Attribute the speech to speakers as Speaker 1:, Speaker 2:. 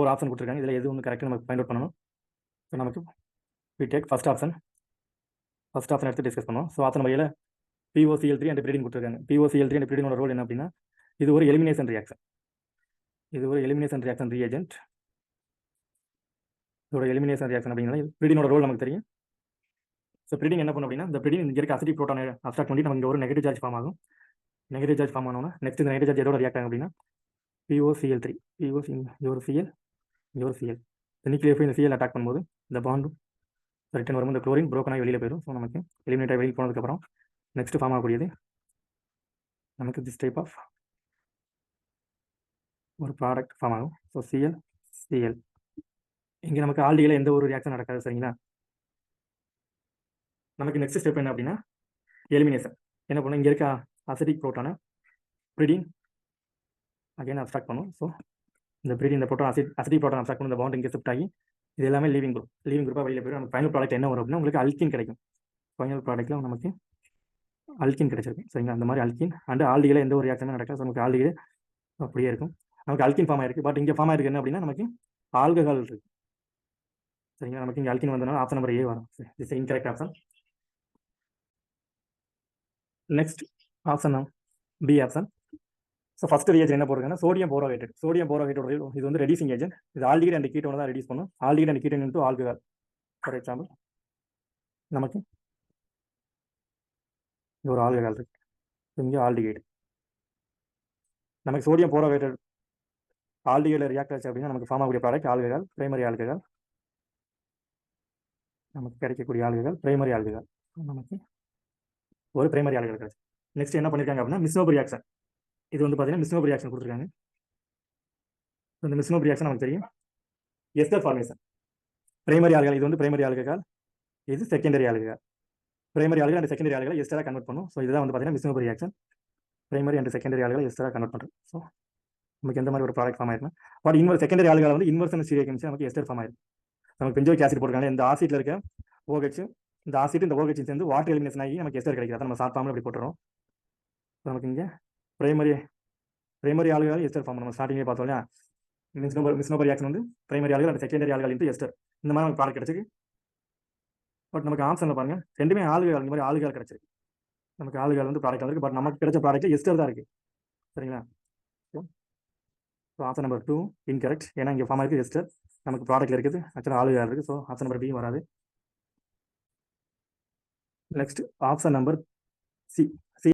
Speaker 1: ஒரு ஆப்ஷன் கொடுத்துருக்காங்க. இதில் எது ஒன்று கரெக்டாக நமக்கு ஃபைண்ட் அவுட் பண்ணணும். ஸோ நமக்கு we take ஃபர்ஸ்ட் ஆப்ஷன் எடுத்து டிஸ்கஸ் பண்ணுவோம். So option number 7 POCl3 and pyridine கொடுத்துருக்காங்க. POCl3 அண்ட் பிரிடினோட ரோல் என்ன அப்படின்னா, இது ஒரு எலிமினேஷன் ரியாக்ஷன். இது ஒரு எலிமினேஷன் ரியாக்ஷன் ரீஏஜென்ட். இதோட எலிமினேஷன் ரியாக்ஷன் அப்படிங்கிறது பிரிடினோட ரோல் நமக்கு தெரியும். ஸோ பிரிடின் என்ன பண்ணும் அப்படின்னா, இந்த பிரிடின் இங்கே இருக்க அசிட்டிக் புரோட்டானை அப்ஸ்ட்ராக்ட் பண்ணி நமக்கு ஒரு நெகட்டிவ் சார்ஜ் ஃபார்ம் ஆகும். நெகட்டிவ் சார்ஜ் ஃபார்ம் ஆனோன்னா நெக்ஸ்ட் இந்த நெகட்டிவ் சார்ஜ் எதோட ரியாக்ட் ஆகும் அப்படின்னா POCl3 ஒரு Cl இந்த நியூக்ளியர் இந்த Cl அட்டாக் பண்ணும்போது இந்த பாண்டும் ரிட்டர்ன் வரும்போது இந்த குளோரின் broken ஆகி வெளியில் போயிடும். ஸோ நமக்கு எலிமினேட் ஆகி வெளியில் போனதுக்கப்புறம் நெக்ஸ்ட் ஃபார்ம் ஆகக்கூடியது நமக்கு திஸ் டைப் ஆஃப் ஒரு ப்ராடக்ட் ஃபார்ம் ஆகும். ஸோ Cl இங்கே நமக்கு ஆல்டியில் எந்த ஒரு ரியாக்ஷன் நடக்காது. சரிங்களா? நமக்கு நெக்ஸ்ட் ஸ்டெப் என்ன அப்படின்னா எலிமினேஷன். என்ன பண்ணணும், இங்கே இருக்க அசிட்டிக் புரோட்டானை பிரிடின் அகைன் அப்ஸ்ட்ராக்ட் பண்ணும். ஸோ இந்த பிரிடின் இந்த புரோட்டான் அசிட்டிக் புரோட்டான் அப்ஸ்ட்ராக்ட் பண்ணி இந்த பாண்ட் இங்கே ஷிஃப்ட் ஆகி இது எல்லாமே லீவிங் குரூப்பாக வெளியில் போயிடும். நமக்கு ஃபைனல் ப்ராடக்ட் என்ன வரும் அப்படின்னா உங்களுக்கு அல்கின் கிடைக்கும். ஃபைனல் ப்ராடக்ட்டில் நமக்கு அல்கின் கிடைச்சிருக்கும். சரிங்களா? அந்த மாதிரி அல்கின் அண்ட் ஆல்டியில் எந்த ஒரு ரியாக்ஷனும் நடக்காது. நமக்கு ஆல்டியில் அப்படியே இருக்கும். நமக்கு அல்கின் ஃபார்ம் ஆயிருக்கு. பட் இங்கே ஃபார்ம் ஆயிருக்கு என்ன அப்படின்னா நமக்கு ஆல்கஹால் இருக்கு. சரிங்களா? நமக்கு இங்கே அல்கின் வந்தனால ஆப்ஷன் நம்பர் A வரும். This incorrect option. Next option B option. So first reaction என்ன போடுறாங்கன்னா சோடியம் போரோஹைட்ரேட். சோடியம் போரோஹைட்ரேட் இது வந்து ரெடியூசிங் ஏஜென்ட். இது ஆல்டிஹைட் அண்ட் கீட்டோனை தான் ரெடியூஸ் பண்ணும். Aldehyde and ketone into alcohol. For example நமக்கு இது ஒரு ஆல்கஹால் இருக்கு, இங்கே ஆல்டிஹைட். நமக்கு சோடியம் போரோஹைட்ரேட் ஆல்டிஹைடில் ரியாக்ட் ஆச்சு அப்படின்னா நமக்கு ஃபார்ம் ஆகக்கூடிய ப்ராடக்ட் ஆல்கஹால், பிரைமரி ஆல்கஹால். நமக்கு கிடைக்கக்கூடிய ஆல்கஹால் பிரைமரி ஆல்கஹால். நமக்கு ஒரு பிரைமரி ஆல்கஹால் கிடைச்சு. நெக்ஸ்ட் என்ன பண்ணியிருக்காங்க அப்படின்னா மிஸ்னோப் ரியாக்ஷன். இது வந்து பார்த்தீங்கன்னா மிஸ்னோப் ரியாக்ஷன் கொடுத்துருக்காங்க. இந்த மிஸ்னோப் ரியாக்ஷன் நமக்கு தெரியும் எஸ்டர் ஃபார்மேஷன். பிரைமரி ஆல்கஹால் இது வந்து பிரைமரி ஆல்கஹால், இது secondary alcohol. Primary alcohol and secondary alcohol எஸ்டரா கன்வெர்ட் பண்ணும். ஸோ இதுதான் வந்து பார்த்தீங்கன்னா Mitsunobu reaction. Primary and secondary alcohol எஸ்டரா கன்வெர்ட் பண்ணுறோம். ஸோ நமக்கு எந்த மாதிரி ஒரு ப்ராடக்ட் ஃபார்ம் ஆயிருக்கும். பட் செகண்டரி ஆல்கஹால் வந்து இன்வர்ஷன் ஸ்டீரியோகெமிஸ்ட்ரி நமக்கு எஸ்டர் ஃபார்ம் ஆயிருக்கும். நமக்கு பென்ஜோயிக் ஆசிட் போட்டுருக்காங்க. இந்த ஆசிட்ல இருக்க OH இந்த ஆசிட் இந்த OH சேர்ந்து வாட்டர் எலிமினேஷன் ஆகி நமக்கு எஸ்டர் கிடைக்குது. அதை நம்ம ஷார்ட் ஃபார்ம்ல அப்படி போட்டுறோம். நமக்கு இங்கே பிரைமரி ஆல்கஹால் எஸ்டர் ஃபார்ம் நம்ம ஸ்டார்டிங்கே பார்த்தோம் இல்லையா? மிஸ்னோபர் ரியாக்ஷன் வந்து primary alcohol and secondary alcohol into ester. இந்த மாதிரி நமக்கு ப்ராடக்ட் கிடைச்சிருக்கு. பட் நமக்கு ஆப்ஷனில் பாருங்க ரெண்டுமே ஆல்கஹால், இந்த மாதிரி ஆல்கஹால் கிடைச்சிருக்கு. நமக்கு ஆல்கஹால் வந்து ப்ராடக்ட் வந்திருக்கு. பட் நமக்கு கிடைச்ச ப்ராடக்ட் எஸ்டர் தான் இருக்கு. சரிங்களா? So option number 2 incorrect. ஏன்னா இங்கே ஃபார்ம் ஆயிருக்கு எஸ்டர், நமக்கு ப்ராடக்ட்ல இருக்குது ஆக்சுவலாக ஆல்கஹால் இருக்கு. ஸோ ஆப்ஷன் நம்பர் B வராது. Next option number C